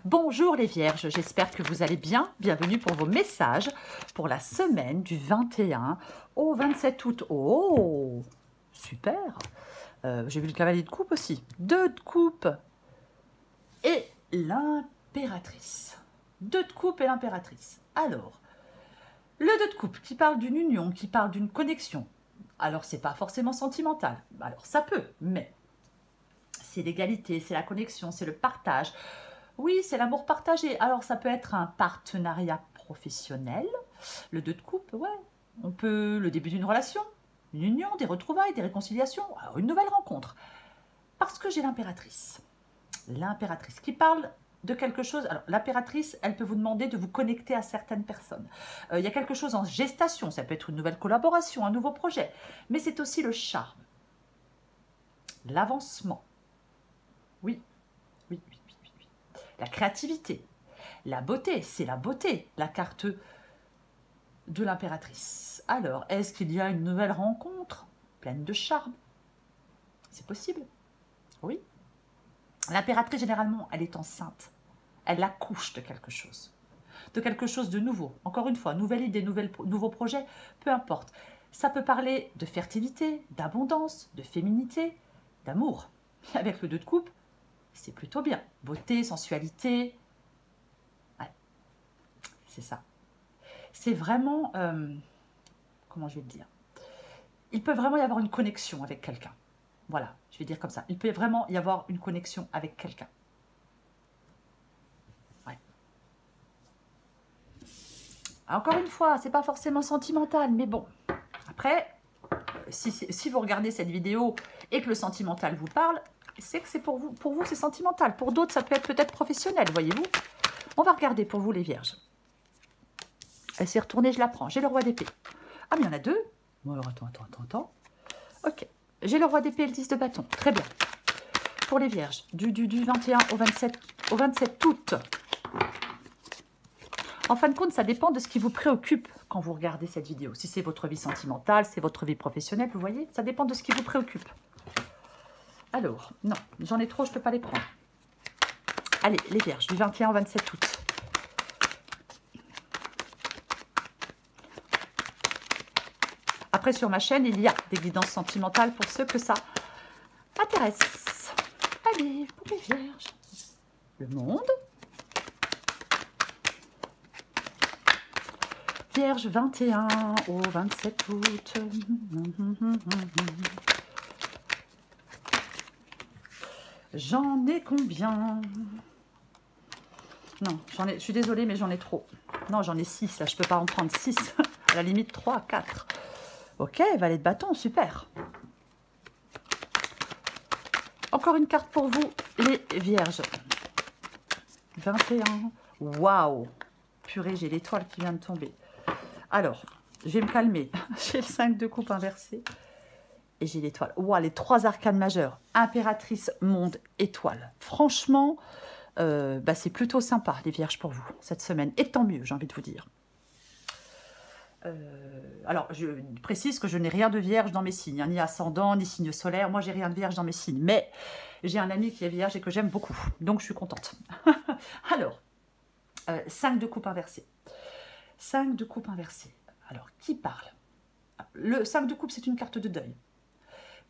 Bonjour les vierges, j'espère que vous allez bien. Bienvenue pour vos messages pour la semaine du 21 au 27 août. Oh, super. J'ai vu le cavalier de coupe aussi. 2 de coupe et l'impératrice. 2 de coupe et l'impératrice. Alors, le 2 de coupe qui parle d'une union, qui parle d'une connexion. Alors, c'est pas forcément sentimental. Alors, ça peut, mais c'est l'égalité, c'est la connexion, c'est le partage. Oui, c'est l'amour partagé. Alors, ça peut être un partenariat professionnel. Le 2 de coupe, ouais. On peut, le début d'une relation, une union, des retrouvailles, des réconciliations, alors une nouvelle rencontre. Parce que j'ai l'impératrice. L'impératrice qui parle de quelque chose. Alors, l'impératrice, elle peut vous demander de vous connecter à certaines personnes. Il y a quelque chose en gestation. Ça peut être une nouvelle collaboration, un nouveau projet. Mais c'est aussi le charme. L'avancement. Oui. Oui, oui, oui, oui, oui. La créativité. La beauté. C'est la beauté, la carte de l'impératrice. Alors, est-ce qu'il y a une nouvelle rencontre pleine de charme? C'est possible. Oui. L'impératrice, généralement, elle est enceinte. Elle accouche de quelque chose. De quelque chose de nouveau. Encore une fois, nouvelle idée, nouveau projet, peu importe. Ça peut parler de fertilité, d'abondance, de féminité, d'amour. Avec le 2 de coupe, c'est plutôt bien. Beauté, sensualité. Ouais. C'est ça. C'est vraiment... comment je vais le dire? Il peut vraiment y avoir une connexion avec quelqu'un. Voilà, je vais dire comme ça. Il peut vraiment y avoir une connexion avec quelqu'un. Ouais. Encore une fois, c'est pas forcément sentimental, mais bon. Après, si vous regardez cette vidéo et que le sentimental vous parle, c'est que c'est pour vous. Pour vous, c'est sentimental. Pour d'autres, ça peut être peut-être professionnel, voyez-vous. On va regarder pour vous, les vierges. Elle s'est retournée, je la prends. J'ai le roi d'épée. Ah, mais il y en a 2. Bon, alors, attends. Ok. J'ai le roi d'épée et le 10 de bâton. Très bien. Pour les vierges, du 21 au 27 août. En fin de compte, ça dépend de ce qui vous préoccupe quand vous regardez cette vidéo. Si c'est votre vie sentimentale, c'est votre vie professionnelle, vous voyez, ça dépend de ce qui vous préoccupe. Alors, non, j'en ai trop, je ne peux pas les prendre. Allez, les vierges, du 21 au 27 août. Après, sur ma chaîne, il y a des guidances sentimentales pour ceux que ça intéresse. Allez, pour les vierges. Le monde. Vierge, 21 au 27 août. J'en ai combien? Non, je suis désolée, mais j'en ai trop. Non, j'en ai 6, là, je ne peux pas en prendre 6. À la limite, 3, 4. Ok, valet de bâton, super. Encore une carte pour vous, les vierges. 21. Waouh! Purée, j'ai l'étoile qui vient de tomber. Alors, je vais me calmer. J'ai le 5 de coupe inversé. Et j'ai l'étoile. Waouh, les 3 arcanes majeures. Impératrice, monde, étoile. Franchement, c'est plutôt sympa, les vierges, pour vous, cette semaine. Et tant mieux, j'ai envie de vous dire. Alors, je précise que je n'ai rien de vierge dans mes signes, hein, ni ascendant, ni signe solaire. Moi, j'ai rien de vierge dans mes signes. Mais j'ai un ami qui est vierge et que j'aime beaucoup. Donc, je suis contente. Alors, 5 de coupe inversé. 5 de coupe inversé. Alors, qui parle? Le 5 de coupe, c'est une carte de deuil.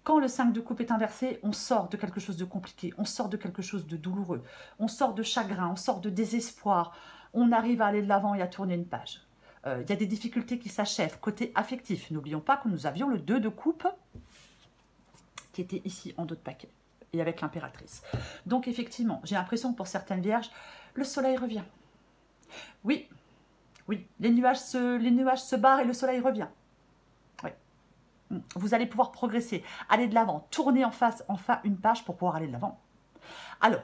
Quand le 5 de coupe est inversé, on sort de quelque chose de compliqué, on sort de quelque chose de douloureux, on sort de chagrin, on sort de désespoir, on arrive à aller de l'avant et à tourner une page. Il y a des difficultés qui s'achèvent. Côté affectif, n'oublions pas que nous avions le 2 de coupe qui était ici en dos de paquet et avec l'impératrice. Donc effectivement, j'ai l'impression que pour certaines vierges, le soleil revient. Oui, oui, les nuages se barrent et le soleil revient. Oui. Vous allez pouvoir progresser, aller de l'avant, tourner enfin une page pour pouvoir aller de l'avant. Alors,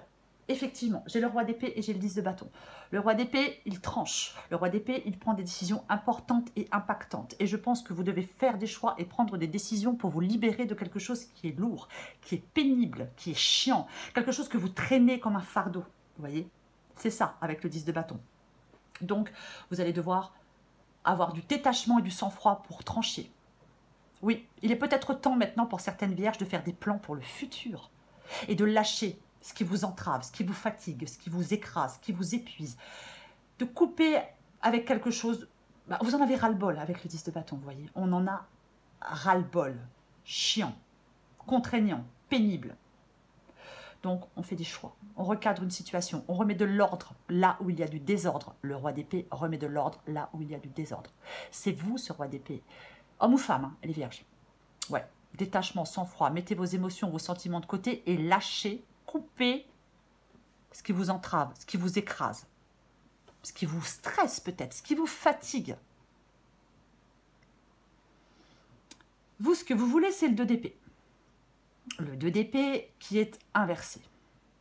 effectivement, j'ai le roi d'épée et j'ai le 10 de bâton. Le roi d'épée, il tranche. Le roi d'épée, il prend des décisions importantes et impactantes. Et je pense que vous devez faire des choix et prendre des décisions pour vous libérer de quelque chose qui est lourd, qui est pénible, qui est chiant. Quelque chose que vous traînez comme un fardeau. Vous voyez? C'est ça avec le 10 de bâton. Donc, vous allez devoir avoir du détachement et du sang-froid pour trancher. Oui, il est peut-être temps maintenant pour certaines vierges de faire des plans pour le futur et de lâcher ce qui vous entrave, ce qui vous fatigue, ce qui vous écrase, ce qui vous épuise. De couper avec quelque chose, bah, vous en avez ras-le-bol avec le 10 de bâton, vous voyez. On en a ras-le-bol, chiant, contraignant, pénible. Donc, on fait des choix, on recadre une situation, on remet de l'ordre là où il y a du désordre. Le roi d'épée remet de l'ordre là où il y a du désordre. C'est vous, ce roi d'épée. Homme ou femme, hein, les vierges. Ouais, détachement, sang-froid, mettez vos émotions, vos sentiments de côté et lâchez, coupez ce qui vous entrave, ce qui vous écrase, ce qui vous stresse peut-être, ce qui vous fatigue. Vous, ce que vous voulez, c'est le 2 d'épée. Le 2 d'épée qui est inversé.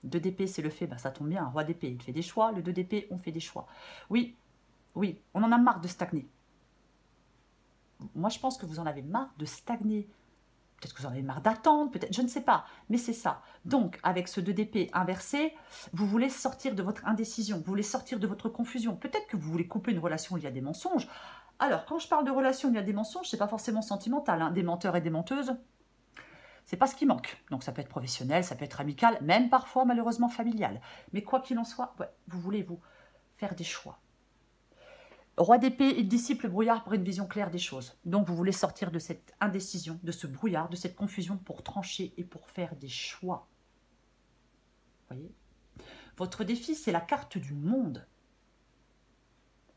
2 d'épée, c'est le fait, bah, ça tombe bien, un roi d'épée, il fait des choix. Le 2 d'épée, on fait des choix. Oui, oui, on en a marre de stagner. Moi, je pense que vous en avez marre de stagner. Peut-être que vous en avez marre d'attendre, peut-être, je ne sais pas. Mais c'est ça. Donc, avec ce 2 d'épée inversé, vous voulez sortir de votre indécision, vous voulez sortir de votre confusion. Peut-être que vous voulez couper une relation où il y a des mensonges. Alors, quand je parle de relation où il y a des mensonges, ce n'est pas forcément sentimental, hein. Des menteurs et des menteuses, c'est pas ce qui manque. Donc ça peut être professionnel, ça peut être amical, même parfois malheureusement familial. Mais quoi qu'il en soit, ouais, vous voulez vous faire des choix. Roi d'épée, il dissipe le brouillard pour une vision claire des choses. Donc vous voulez sortir de cette indécision, de ce brouillard, de cette confusion pour trancher et pour faire des choix. Vous voyez? Votre défi, c'est la carte du monde.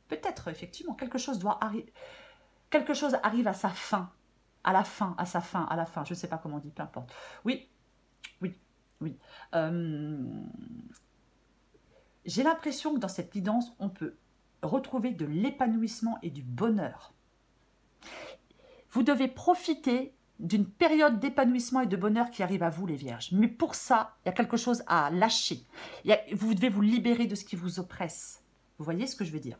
Peut-être effectivement quelque chose doit arriver. Quelque chose arrive à sa fin. À la fin, à sa fin, à la fin. Je ne sais pas comment on dit, peu importe. Oui, oui, oui. J'ai l'impression que dans cette guidance, on peut retrouver de l'épanouissement et du bonheur. Vous devez profiter d'une période d'épanouissement et de bonheur qui arrive à vous, les vierges. Mais pour ça, il y a quelque chose à lâcher. Vous devez vous libérer de ce qui vous oppresse. Vous voyez ce que je veux dire?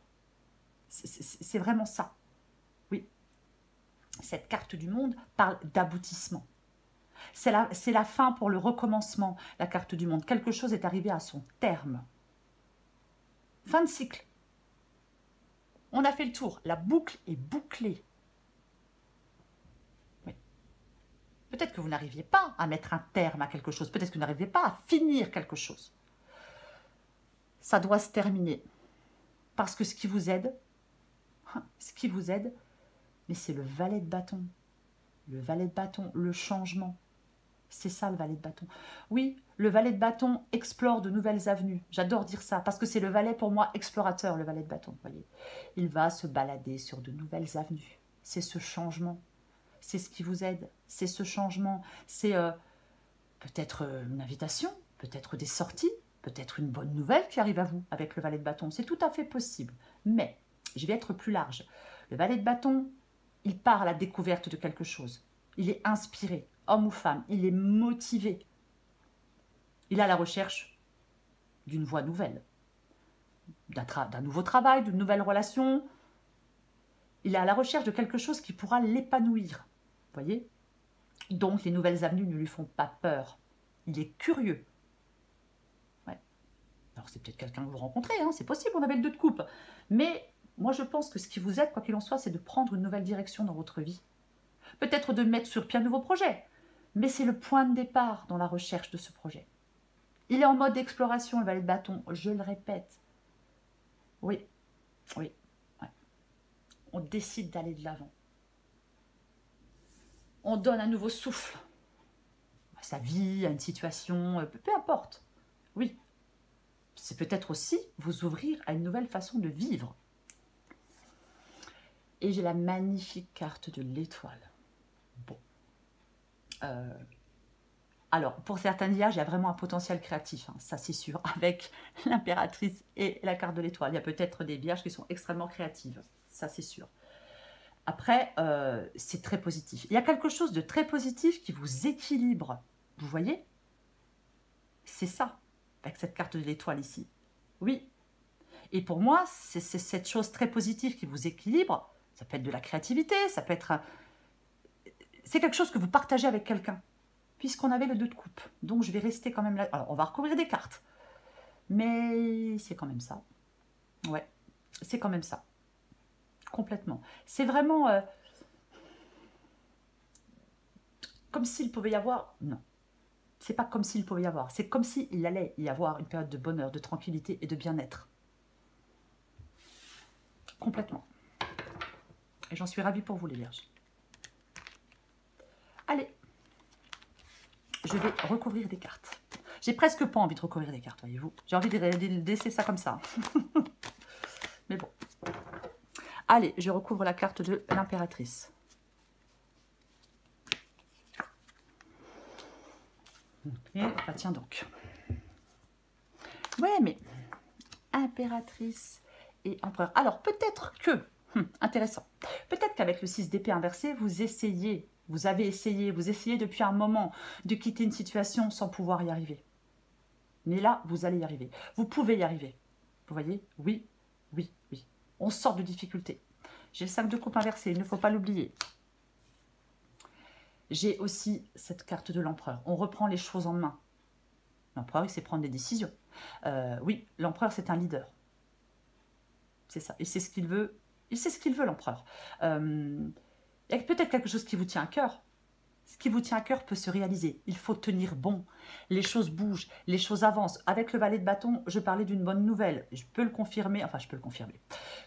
C'est vraiment ça. Oui. Cette carte du monde parle d'aboutissement. C'est la fin pour le recommencement, la carte du monde. Quelque chose est arrivé à son terme. Fin de cycle. On a fait le tour. La boucle est bouclée. Oui. Peut-être que vous n'arriviez pas à mettre un terme à quelque chose. Peut-être que vous n'arriviez pas à finir quelque chose. Ça doit se terminer. Parce que ce qui vous aide, mais c'est le valet de bâton. Le valet de bâton, le changement. C'est ça le valet de bâton. Oui, le valet de bâton explore de nouvelles avenues. J'adore dire ça, parce que c'est le valet pour moi explorateur, le valet de bâton. Voyez. Il va se balader sur de nouvelles avenues. C'est ce changement. C'est ce qui vous aide. C'est ce changement. C'est peut-être une invitation, peut-être des sorties, peut-être une bonne nouvelle qui arrive à vous avec le valet de bâton. C'est tout à fait possible. Mais, je vais être plus large. Le valet de bâton, il part à la découverte de quelque chose. Il est inspiré, homme ou femme, il est motivé. Il est à la recherche d'une voie nouvelle, d'un nouveau travail, d'une nouvelle relation. Il est à la recherche de quelque chose qui pourra l'épanouir. Vous voyez? Donc, les nouvelles avenues ne lui font pas peur. Il est curieux. Ouais. Alors, c'est peut-être quelqu'un que vous rencontrez, hein, c'est possible, on avait le 2 de coupe. Mais moi, je pense que ce qui vous aide, quoi qu'il en soit, c'est de prendre une nouvelle direction dans votre vie. Peut-être de mettre sur pied un nouveau projet. Mais c'est le point de départ dans la recherche de ce projet. Il est en mode exploration, le valet de bâton, je le répète. Oui, oui. Ouais. On décide d'aller de l'avant. On donne un nouveau souffle à sa vie, à une situation, peu importe. Oui, c'est peut-être aussi vous ouvrir à une nouvelle façon de vivre. Et j'ai la magnifique carte de l'étoile. Bon. Alors, pour certaines vierges, il y a vraiment un potentiel créatif, hein, ça c'est sûr, avec l'impératrice et la carte de l'étoile. Il y a peut-être des vierges qui sont extrêmement créatives, ça c'est sûr. Après, c'est très positif. Il y a quelque chose de très positif qui vous équilibre. Vous voyez? C'est ça, avec cette carte de l'étoile ici. Oui. Et pour moi, c'est cette chose très positive qui vous équilibre. Ça peut être de la créativité, ça peut être... C'est quelque chose que vous partagez avec quelqu'un, puisqu'on avait le 2 de coupe. Donc, je vais rester quand même là. Alors, on va recouvrir des cartes. Mais c'est quand même ça. Ouais, c'est quand même ça. Complètement. C'est vraiment... comme s'il pouvait y avoir... Non. C'est pas comme s'il pouvait y avoir. C'est comme s'il allait y avoir une période de bonheur, de tranquillité et de bien-être. Complètement. Et j'en suis ravie pour vous, les Vierges. Allez. Je vais recouvrir des cartes. J'ai presque pas envie de recouvrir des cartes, voyez-vous. J'ai envie de laisser ça comme ça. Mais bon. Allez, je recouvre la carte de l'impératrice. Et bah tiens donc. Ouais, mais impératrice et empereur. Alors, peut-être que, intéressant, peut-être qu'avec le 6 d'épée inversé, vous essayez depuis un moment de quitter une situation sans pouvoir y arriver. Mais là, vous allez y arriver. Vous pouvez y arriver. Vous voyez? Oui, oui, oui. On sort de difficultés. J'ai le 5 de coupe inversé, il ne faut pas l'oublier. J'ai aussi cette carte de l'empereur. On reprend les choses en main. L'empereur, il sait prendre des décisions. Oui, l'empereur, c'est un leader. C'est ça. Il sait ce qu'il veut. Il sait ce qu'il veut, l'empereur. Il y a peut-être quelque chose qui vous tient à cœur. Ce qui vous tient à cœur peut se réaliser. Il faut tenir bon. Les choses bougent, les choses avancent. Avec le valet de bâton, je parlais d'une bonne nouvelle. Je peux le confirmer, enfin je peux le confirmer.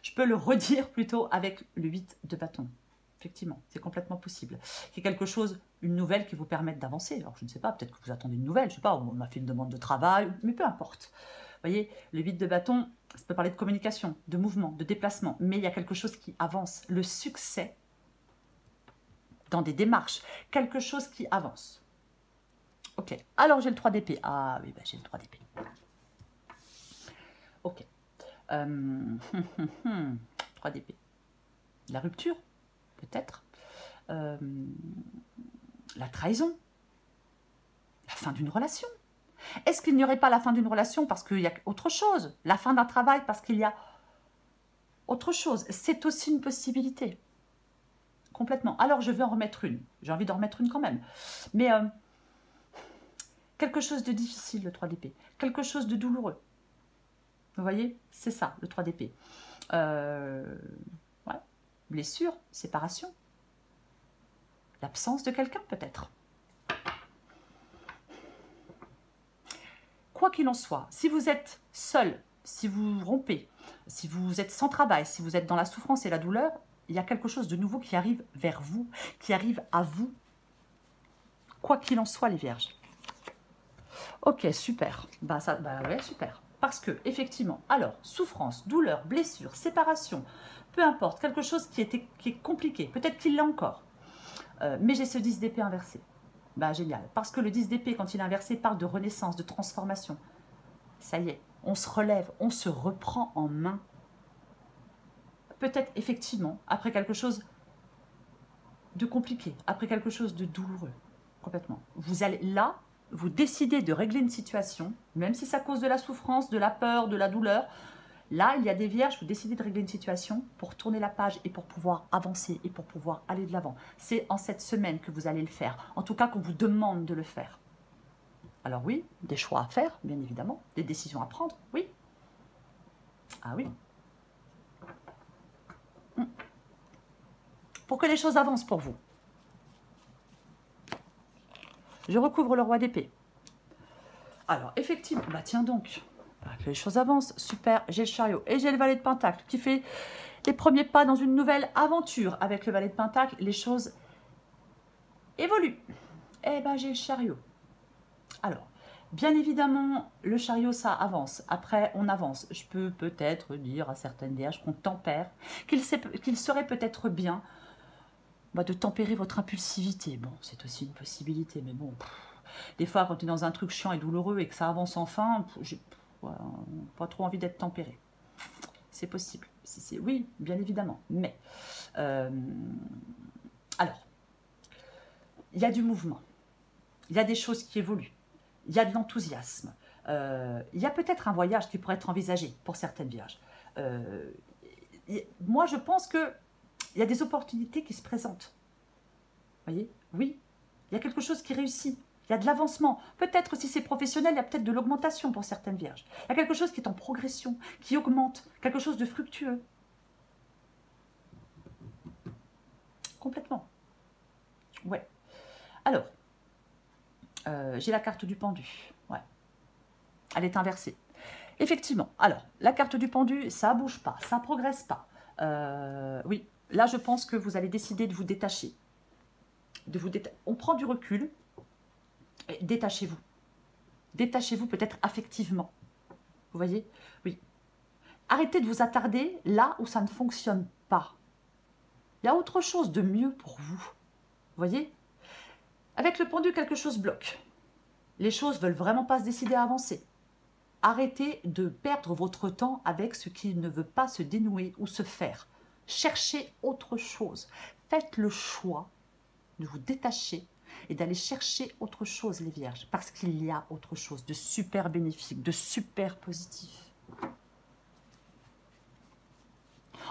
Je peux le redire plutôt avec le 8 de bâton. Effectivement, c'est complètement possible. Il y a quelque chose, une nouvelle qui vous permette d'avancer. Alors je ne sais pas, peut-être que vous attendez une nouvelle, je ne sais pas, on m'a fait une demande de travail, mais peu importe. Vous voyez, le 8 de bâton, ça peut parler de communication, de mouvement, de déplacement, mais il y a quelque chose qui avance. Le succès dans des démarches, quelque chose qui avance. Ok, alors j'ai le 3 d'épée. Ah oui, bah, j'ai le 3 d'épée. Ok. 3 d'épée. La rupture, peut-être. La trahison. La fin d'une relation. Est-ce qu'il n'y aurait pas la fin d'une relation parce qu'il y a autre chose? La fin d'un travail parce qu'il y a autre chose. C'est aussi une possibilité. Complètement. Alors, je vais en remettre une. J'ai envie d'en remettre une quand même. Mais quelque chose de difficile, le 3 d'épée. Quelque chose de douloureux. Vous voyez? C'est ça, le 3 d'épée. Ouais. Blessure, séparation. L'absence de quelqu'un, peut-être. Quoi qu'il en soit, si vous êtes seul, si vous rompez, si vous êtes sans travail, si vous êtes dans la souffrance et la douleur, il y a quelque chose de nouveau qui arrive vers vous, qui arrive à vous. Quoi qu'il en soit, les vierges. Ok, super. Bah ouais, super. Parce que, effectivement, alors, souffrance, douleur, blessure, séparation, peu importe, quelque chose qui est compliqué, peut-être qu'il l'a encore. Mais j'ai ce 10 d'épée inversé. Bah génial. Parce que le 10 d'épée, quand il est inversé, parle de renaissance, de transformation. Ça y est, on se relève, on se reprend en main. Peut-être, effectivement, après quelque chose de compliqué, après quelque chose de douloureux, complètement. Vous allez là, vous décidez de régler une situation, même si ça cause de la souffrance, de la peur, de la douleur. Là, il y a des vierges, vous décidez de régler une situation pour tourner la page et pour pouvoir avancer et pour pouvoir aller de l'avant. C'est en cette semaine que vous allez le faire. En tout cas, qu'on vous demande de le faire. Alors oui, des choix à faire, bien évidemment. Des décisions à prendre, oui. Ah oui. Pour que les choses avancent pour vous. Je recouvre le roi d'épée. Alors, effectivement, bah tiens donc, que les choses avancent, super, j'ai le chariot et j'ai le valet de pentacle qui fait les premiers pas dans une nouvelle aventure. Avec le valet de pentacle, les choses évoluent. Eh ben, j'ai le chariot. Alors, bien évidemment, le chariot, ça avance. Après, on avance. Je peux peut-être dire à certaines vierges qu'on tempère, qu'il serait peut-être bien de tempérer votre impulsivité. Bon, c'est aussi une possibilité, mais bon, des fois, quand tu es dans un truc chiant et douloureux et que ça avance enfin, j'ai pas trop envie d'être tempéré. C'est possible. Oui, bien évidemment. Mais, alors, il y a du mouvement. Il y a des choses qui évoluent. Il y a de l'enthousiasme. Il y a peut-être un voyage qui pourrait être envisagé pour certaines vierges. Moi, je pense qu'il y a des opportunités qui se présentent. Vous voyez? Oui, il y a quelque chose qui réussit. Il y a de l'avancement. Peut-être, si c'est professionnel, il y a peut-être de l'augmentation pour certaines vierges. Il y a quelque chose qui est en progression, qui augmente, quelque chose de fructueux. Complètement. Ouais. Alors, J'ai la carte du pendu. Ouais. Elle est inversée. Effectivement. Alors, la carte du pendu, ça ne bouge pas, ça ne progresse pas. Oui, là, je pense que vous allez décider de vous détacher. On prend du recul. Détachez-vous. Détachez-vous peut-être affectivement. Vous voyez? Oui. Arrêtez de vous attarder là où ça ne fonctionne pas. Il y a autre chose de mieux pour vous. Vous voyez? Avec le pendu, quelque chose bloque. Les choses ne veulent vraiment pas se décider à avancer. Arrêtez de perdre votre temps avec ce qui ne veut pas se dénouer ou se faire. Cherchez autre chose. Faites le choix de vous détacher et d'aller chercher autre chose, les vierges. Parce qu'il y a autre chose de super bénéfique, de super positif.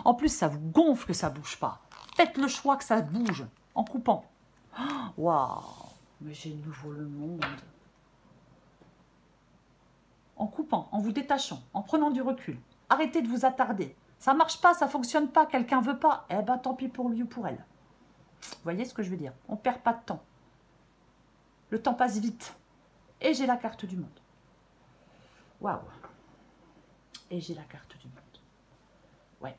En plus, ça vous gonfle que ça ne bouge pas. Faites le choix que ça bouge en coupant. Waouh, mais j'ai de nouveau le monde. En coupant, en vous détachant, en prenant du recul. Arrêtez de vous attarder. Ça ne marche pas, ça ne fonctionne pas, quelqu'un ne veut pas. Eh bien, tant pis pour lui ou pour elle. Vous voyez ce que je veux dire? On ne perd pas de temps. Le temps passe vite. Et j'ai la carte du monde. Waouh. Et j'ai la carte du monde. Ouais.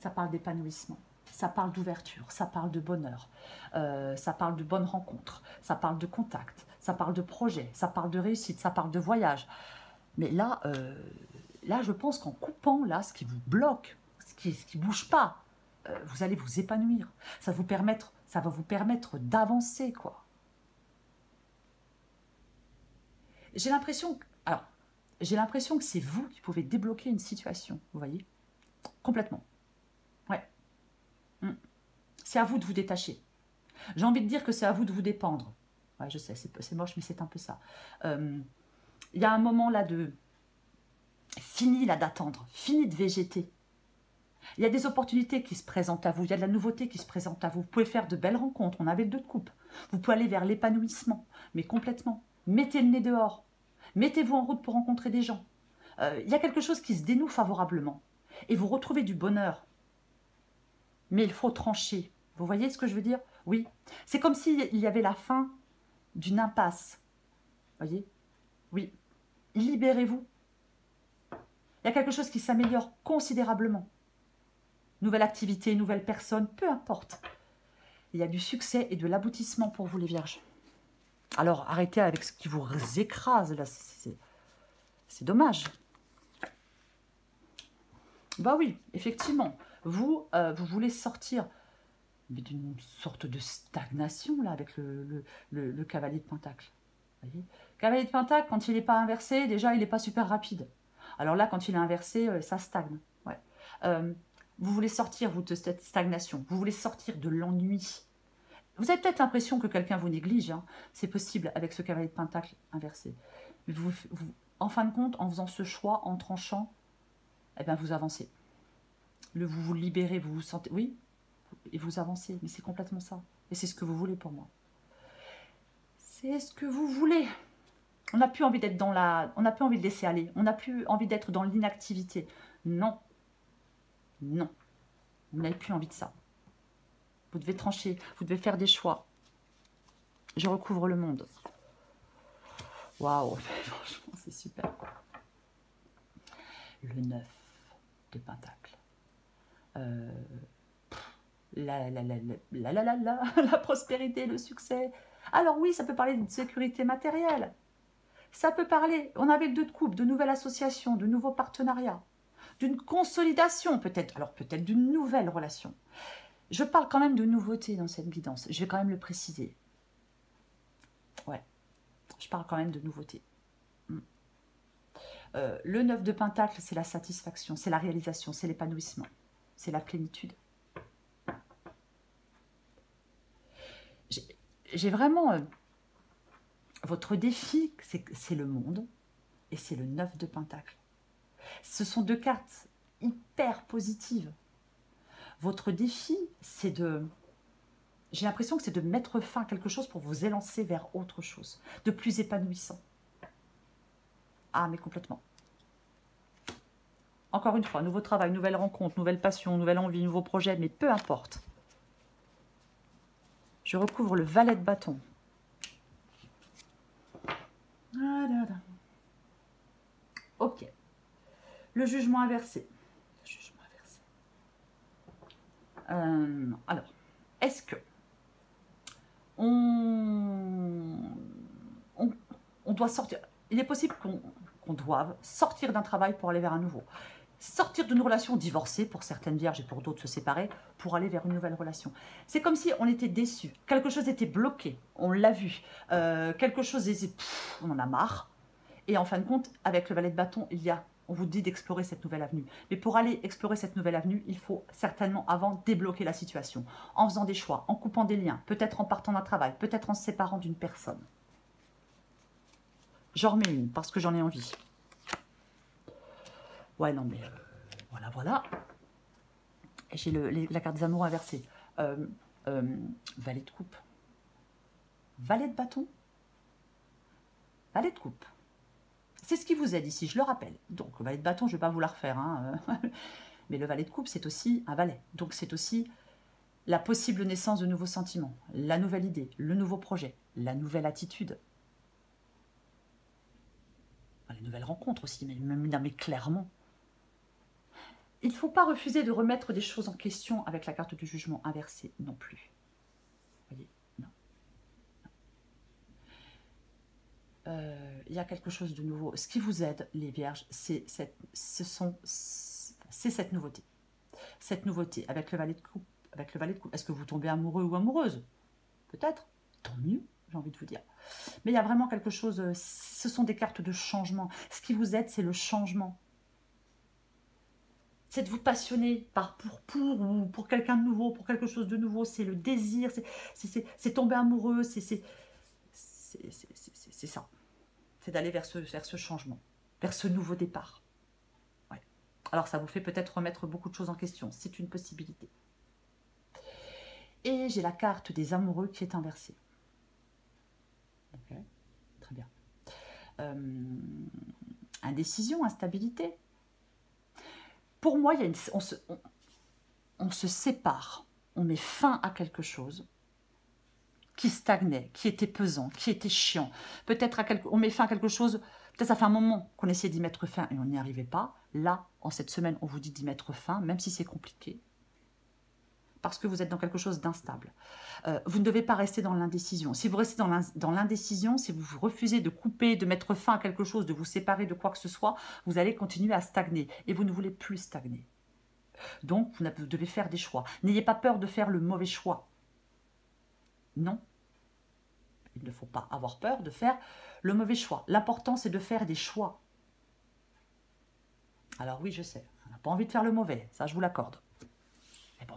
Ça parle d'épanouissement. Ça parle d'ouverture, ça parle de bonheur, ça parle de bonnes rencontres, ça parle de contact, ça parle de projet, ça parle de réussite, ça parle de voyage. Mais là, là je pense qu'en coupant là, ce qui vous bloque, ce qui bouge pas, vous allez vous épanouir. Ça va vous permettre d'avancer, quoi. J'ai l'impression que c'est vous qui pouvez débloquer une situation, vous voyez, complètement. Ouais. C'est à vous de vous détacher. J'ai envie de dire que c'est à vous de vous dépendre. Ouais, je sais, c'est moche, mais c'est un peu ça. Il y a un moment là de... Fini là d'attendre, fini de végéter. Il y a des opportunités qui se présentent à vous, il y a de la nouveauté qui se présente à vous. Vous pouvez faire de belles rencontres, on avait le 2 de coupe. Vous pouvez aller vers l'épanouissement, mais complètement. Mettez le nez dehors. Mettez-vous en route pour rencontrer des gens. Il y a quelque chose qui se dénoue favorablement. Et vous retrouvez du bonheur. Mais il faut trancher. Vous voyez ce que je veux dire? Oui. C'est comme s'il y avait la fin d'une impasse. Vous voyez? Oui. Libérez-vous. Il y a quelque chose qui s'améliore considérablement. Nouvelle activité, nouvelle personne, peu importe. Il y a du succès et de l'aboutissement pour vous, les vierges. Alors, arrêtez avec ce qui vous écrase, là. C'est dommage. Bah oui, effectivement. Vous voulez sortir d'une sorte de stagnation, là, avec le cavalier de Pentacle. Vous voyez, cavalier de Pentacle, quand il n'est pas inversé, déjà, il n'est pas super rapide. Alors là, quand il est inversé, ça stagne. Ouais. Vous voulez sortir, vous, de cette stagnation. Vous voulez sortir de l'ennui. Vous avez peut-être l'impression que quelqu'un vous néglige. Hein. C'est possible avec ce cavalier de Pentacle inversé. En fin de compte, en faisant ce choix, en tranchant, eh bien, vous avancez. Vous vous libérez, vous vous sentez... Oui, et vous avancez. Mais c'est complètement ça. Et c'est ce que vous voulez pour moi. C'est ce que vous voulez. On n'a plus envie d'être dans la... On n'a plus envie de laisser aller. On n'a plus envie d'être dans l'inactivité. Non. Non. Vous n'avez plus envie de ça. Vous devez trancher. Vous devez faire des choix. Je recouvre le monde. Waouh. Franchement, c'est super. Le 9 de Pentacle. La prospérité, le succès. Alors oui, ça peut parler de sécurité matérielle. Ça peut parler, on avait le 2 de coupe, de nouvelles associations, de nouveaux partenariats, d'une consolidation peut-être, alors peut-être d'une nouvelle relation. Je parle quand même de nouveauté dans cette guidance, je vais quand même le préciser. Ouais, je parle quand même de nouveauté. Le 9 de Pentacle, c'est la satisfaction, c'est la réalisation, c'est l'épanouissement, c'est la plénitude. J'ai vraiment... votre défi, c'est le monde et c'est le 9 de Pentacle. Ce sont 2 cartes hyper positives. Votre défi, c'est de... J'ai l'impression que c'est de mettre fin à quelque chose pour vous élancer vers autre chose, de plus épanouissant. Ah, mais complètement. Encore une fois, nouveau travail, nouvelle rencontre, nouvelle passion, nouvelle envie, nouveau projet, mais peu importe. Je recouvre le valet de bâton. Ok. Le jugement inversé. Alors, est-ce que on doit sortir? Il est possible qu'on doive sortir d'un travail pour aller vers un nouveau. Sortir d'une relation divorcée, pour certaines vierges et pour d'autres se séparer, pour aller vers une nouvelle relation. C'est comme si on était déçu, quelque chose était bloqué, on l'a vu, quelque chose, on en a marre. Et en fin de compte, avec le valet de bâton, on vous dit d'explorer cette nouvelle avenue. Mais pour aller explorer cette nouvelle avenue, il faut certainement avant débloquer la situation, en faisant des choix, en coupant des liens, peut-être en partant d'un travail, peut-être en se séparant d'une personne. J'en remets une, parce que j'en ai envie. Ouais, non, mais voilà, voilà. J'ai la carte des amours inversée. Valet de coupe. Valet de bâton. Valet de coupe. C'est ce qui vous aide ici, je le rappelle. Donc, le valet de bâton, je ne vais pas vous la refaire. Hein. Mais le valet de coupe, c'est aussi un valet. Donc, c'est aussi la possible naissance de nouveaux sentiments, la nouvelle idée, le nouveau projet, la nouvelle attitude. Les nouvelles rencontres aussi, mais clairement. Il ne faut pas refuser de remettre des choses en question avec la carte du jugement inversée non plus. Vous voyez, non. Il y a quelque chose de nouveau. Ce qui vous aide, les vierges, c'est cette nouveauté. Cette nouveauté avec le valet de coupe. Est-ce que vous tombez amoureux ou amoureuse? Peut-être. Tant mieux, j'ai envie de vous dire. Mais il y a vraiment quelque chose, ce sont des cartes de changement. Ce qui vous aide, c'est le changement. C'est de vous passionner pour quelqu'un de nouveau, pour quelque chose de nouveau. C'est le désir, c'est tomber amoureux, c'est ça. C'est d'aller vers ce changement, vers ce nouveau départ. Ouais. Alors ça vous fait peut-être remettre beaucoup de choses en question. C'est une possibilité. Et j'ai la carte des amoureux qui est inversée. Ok, très bien. Indécision, instabilité. Pour moi, on se sépare, on met fin à quelque chose qui stagnait, qui était pesant, qui était chiant. Peut-être on met fin à quelque chose, peut-être ça fait un moment qu'on essayait d'y mettre fin et on n'y arrivait pas. Là, en cette semaine, on vous dit d'y mettre fin, même si c'est compliqué. Parce que vous êtes dans quelque chose d'instable. Vous ne devez pas rester dans l'indécision. Si vous restez dans l'indécision, si vous refusez de couper, de mettre fin à quelque chose, de vous séparer de quoi que ce soit, vous allez continuer à stagner. Et vous ne voulez plus stagner. Donc, vous devez faire des choix. N'ayez pas peur de faire le mauvais choix. Non. Il ne faut pas avoir peur de faire le mauvais choix. L'important, c'est de faire des choix. Alors oui, je sais, on n'a pas envie de faire le mauvais, ça je vous l'accorde. Mais bon,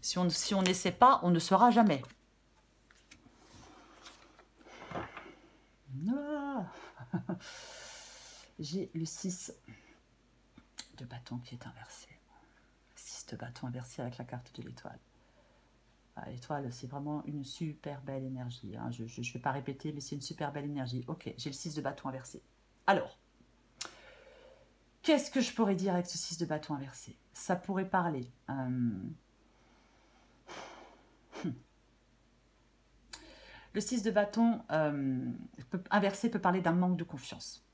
si on n'essaie pas, on ne saura jamais. Ah. J'ai le 6 de bâton qui est inversé. 6 de bâton inversé avec la carte de l'étoile. L'étoile, c'est vraiment une super belle énergie. Hein. Je ne vais pas répéter, mais c'est une super belle énergie. Ok, j'ai le 6 de bâton inversé. Alors, qu'est-ce que je pourrais dire avec ce 6 de bâton inversé? Ça pourrait parler... Le 6 de bâton inversé peut parler d'un manque de confiance.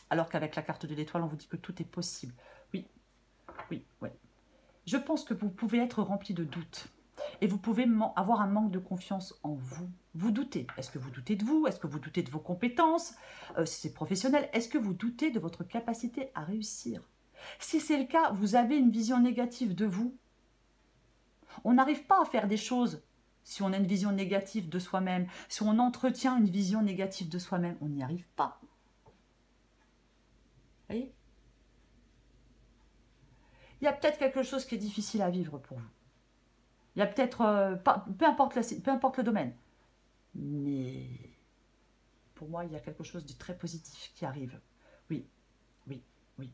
Alors qu'avec la carte de l'étoile, on vous dit que tout est possible. Oui, oui, oui. Je pense que vous pouvez être rempli de doutes. Et vous pouvez avoir un manque de confiance en vous. Vous doutez. Est-ce que vous doutez de vous? Est-ce que vous doutez de vos compétences? Si c'est professionnel, est-ce que vous doutez de votre capacité à réussir? Si c'est le cas, vous avez une vision négative de vous. On n'arrive pas à faire des choses si on a une vision négative de soi-même. Si on entretient une vision négative de soi-même, on n'y arrive pas. Vous voyez? Il y a peut-être quelque chose qui est difficile à vivre pour vous. Il y a peut-être, peu importe le domaine, mais pour moi, il y a quelque chose de très positif qui arrive. Oui, oui, oui.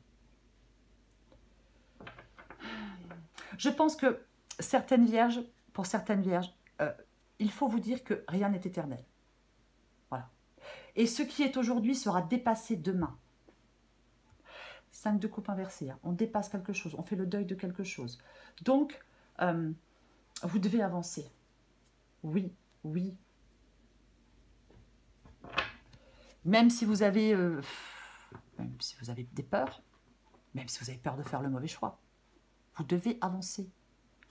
Je pense que pour certaines vierges, il faut vous dire que rien n'est éternel. Voilà. Et ce qui est aujourd'hui sera dépassé demain. 5 de coupe inversée, hein. On dépasse quelque chose, on fait le deuil de quelque chose. Donc, vous devez avancer. Oui, Oui. Même si vous avez des peurs, même si vous avez peur de faire le mauvais choix, vous devez avancer.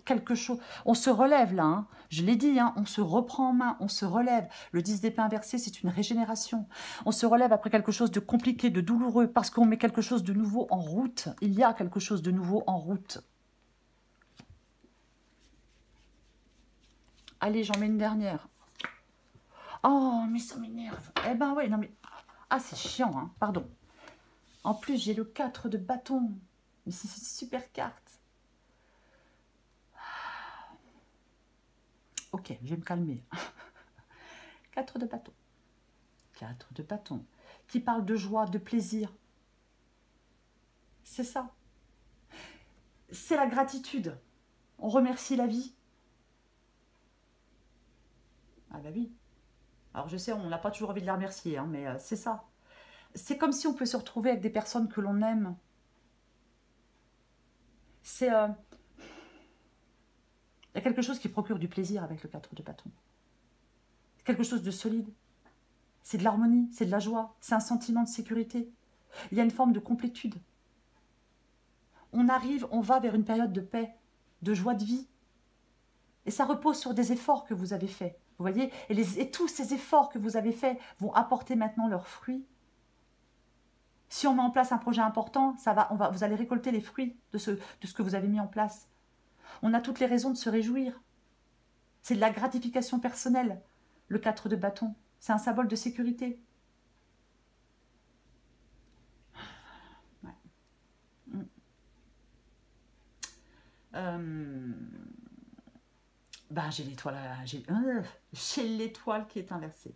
Quelque chose. On se relève là, hein. Je l'ai dit, hein, on se reprend en main, on se relève. Le 10 d'épée inversé, c'est une régénération. On se relève après quelque chose de compliqué, de douloureux, parce qu'on met quelque chose de nouveau en route. Il y a quelque chose de nouveau en route. Allez, j'en mets une dernière. Oh, mais ça m'énerve. Eh ben oui, non mais... Ah, c'est chiant, hein, pardon. En plus, j'ai le 4 de bâton. Mais c'est une super carte. Ok, je vais me calmer. 4 de bâton. 4 de bâton. Qui parle de joie, de plaisir. C'est ça. C'est la gratitude. On remercie la vie. Ah bah oui. Alors je sais, on n'a pas toujours envie de la remercier, hein, mais c'est ça. C'est comme si on peut se retrouver avec des personnes que l'on aime. C'est... il y a quelque chose qui procure du plaisir avec le 4 de bâton. Quelque chose de solide. C'est de l'harmonie, c'est de la joie, c'est un sentiment de sécurité. Il y a une forme de complétude. On arrive, on va vers une période de paix, de joie de vie. Et ça repose sur des efforts que vous avez faits. Vous voyez, et tous ces efforts que vous avez faits vont apporter maintenant leurs fruits. Si on met en place un projet important, vous allez récolter les fruits de ce que vous avez mis en place. On a toutes les raisons de se réjouir. C'est de la gratification personnelle, le 4 de bâton. C'est un symbole de sécurité. Ouais. Ben, j'ai l'étoile qui est inversée.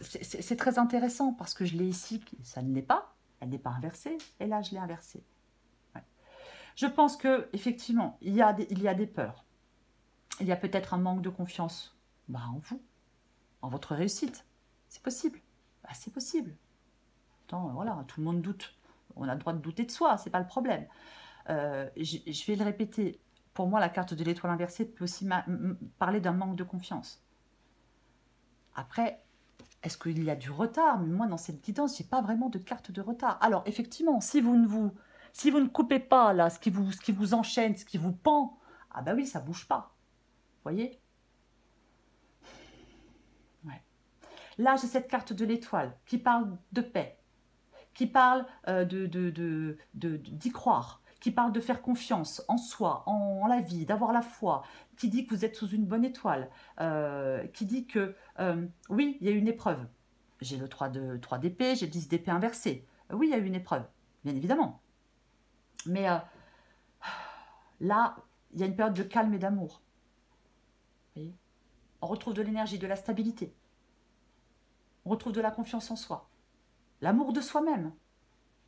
C'est très intéressant parce que je l'ai ici, ça ne l'est pas, elle n'est pas inversée, et là je l'ai inversée. Ouais. Je pense que effectivement il y a des peurs, il y a peut-être un manque de confiance en vous, en votre réussite, c'est possible, c'est possible. Attends, voilà, tout le monde doute, on a le droit de douter de soi, c'est pas le problème. Je vais le répéter, pour moi la carte de l'étoile inversée peut aussi parler d'un manque de confiance. Après, est-ce qu'il y a du retard? Mais moi, dans cette guidance, je n'ai pas vraiment de carte de retard. Alors, effectivement, si vous ne coupez pas là, ce qui vous enchaîne, ce qui vous pend, ah ben oui, ça ne bouge pas. Vous voyez? Ouais. Là, j'ai cette carte de l'étoile qui parle de paix, qui parle d'y croire, qui parle de faire confiance en soi, en la vie, d'avoir la foi, qui dit que vous êtes sous une bonne étoile, qui dit que, oui, il y a une épreuve. J'ai le 3 d'épée, j'ai le 10 d'épée inversé. Oui, il y a eu une épreuve, bien évidemment. Mais là, il y a une période de calme et d'amour. On retrouve de l'énergie, de la stabilité. On retrouve de la confiance en soi. L'amour de soi-même. Vous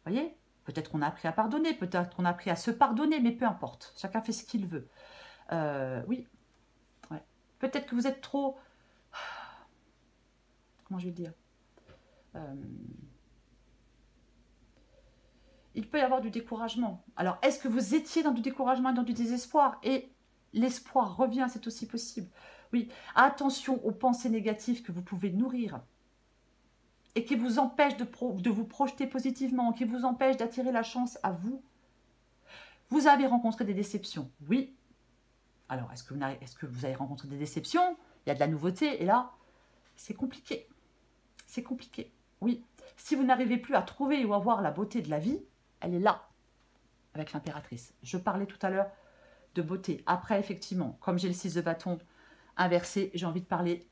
voyez? Peut-être qu'on a appris à pardonner, peut-être qu'on a appris à se pardonner, mais peu importe. Chacun fait ce qu'il veut. Oui. Ouais. Peut-être que vous êtes trop... Comment je vais le dire? Il peut y avoir du découragement. Alors, est-ce que vous étiez dans du découragement et dans du désespoir? Et l'espoir revient, c'est aussi possible. Oui, attention aux pensées négatives que vous pouvez nourrir et qui vous empêchent de vous projeter positivement, qui vous empêchent d'attirer la chance à vous. Vous avez rencontré des déceptions, oui. Alors, est-ce que vous avez rencontré des déceptions? Il y a de la nouveauté, et là, c'est compliqué. C'est compliqué, oui. Si vous n'arrivez plus à trouver ou à voir la beauté de la vie, elle est là, avec l'impératrice. Je parlais tout à l'heure de beauté. Après, effectivement, comme j'ai le 6 de bâton inversé, j'ai envie de parler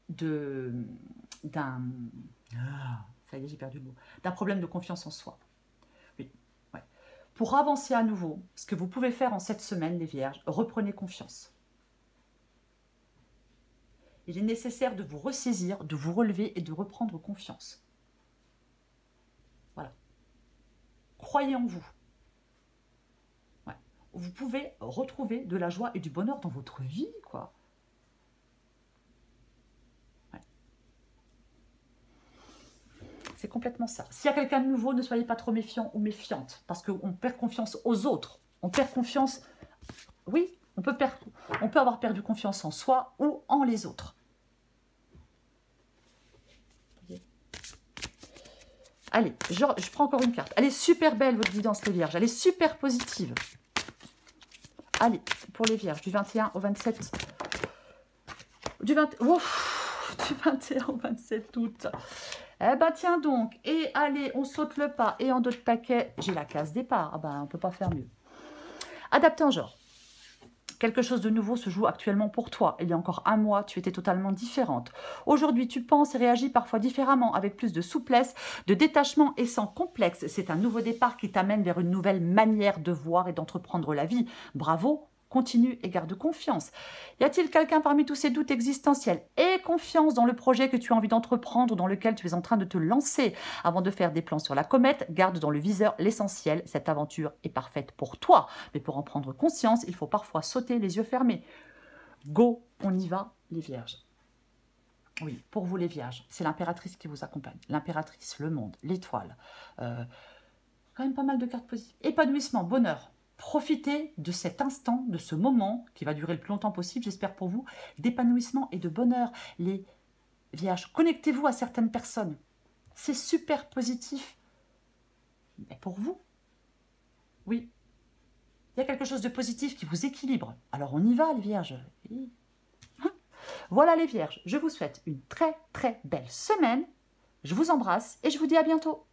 d'un... ça y est, j'ai perdu le mot. D'un problème de confiance en soi. Oui, ouais. Pour avancer à nouveau, ce que vous pouvez faire en cette semaine, les Vierges, reprenez confiance. Il est nécessaire de vous ressaisir, de vous relever et de reprendre confiance. Voilà. Croyez en vous. Ouais. Vous pouvez retrouver de la joie et du bonheur dans votre vie, quoi. Ouais. C'est complètement ça. S'il y a quelqu'un de nouveau, ne soyez pas trop méfiant ou méfiante, parce qu'on perd confiance aux autres. On perd confiance... Oui, On peut avoir perdu confiance en soi ou en les autres. Allez, je prends encore une carte. Elle est super belle, votre guidance, les vierges. Elle est super positive. Allez, pour les vierges, du 21 au 27... Du 21 au 27 août. Eh ben, tiens donc. Et allez, on saute le pas. Et en d'autres paquets, j'ai la case départ. Ah ben, on ne peut pas faire mieux. Adapté en genre. Quelque chose de nouveau se joue actuellement pour toi. Il y a encore un mois, tu étais totalement différente. Aujourd'hui, tu penses et réagis parfois différemment, avec plus de souplesse, de détachement et sans complexe. C'est un nouveau départ qui t'amène vers une nouvelle manière de voir et d'entreprendre la vie. Bravo, continue et garde confiance. Y a-t-il quelqu'un parmi tous ces doutes existentiels? Aie confiance dans le projet que tu as envie d'entreprendre, dans lequel tu es en train de te lancer. Avant de faire des plans sur la comète, garde dans le viseur l'essentiel. Cette aventure est parfaite pour toi. Mais pour en prendre conscience, il faut parfois sauter les yeux fermés. Go, on y va, les vierges. Oui, pour vous les vierges, c'est l'impératrice qui vous accompagne. L'impératrice, le monde, l'étoile. Quand même pas mal de cartes positives. Épanouissement, bonheur. Profitez de cet instant, de ce moment, qui va durer le plus longtemps possible, j'espère pour vous, d'épanouissement et de bonheur. Les vierges, connectez-vous à certaines personnes. C'est super positif. Mais pour vous, oui, il y a quelque chose de positif qui vous équilibre. Alors on y va, les vierges. Voilà les vierges, je vous souhaite une très très belle semaine. Je vous embrasse et je vous dis à bientôt.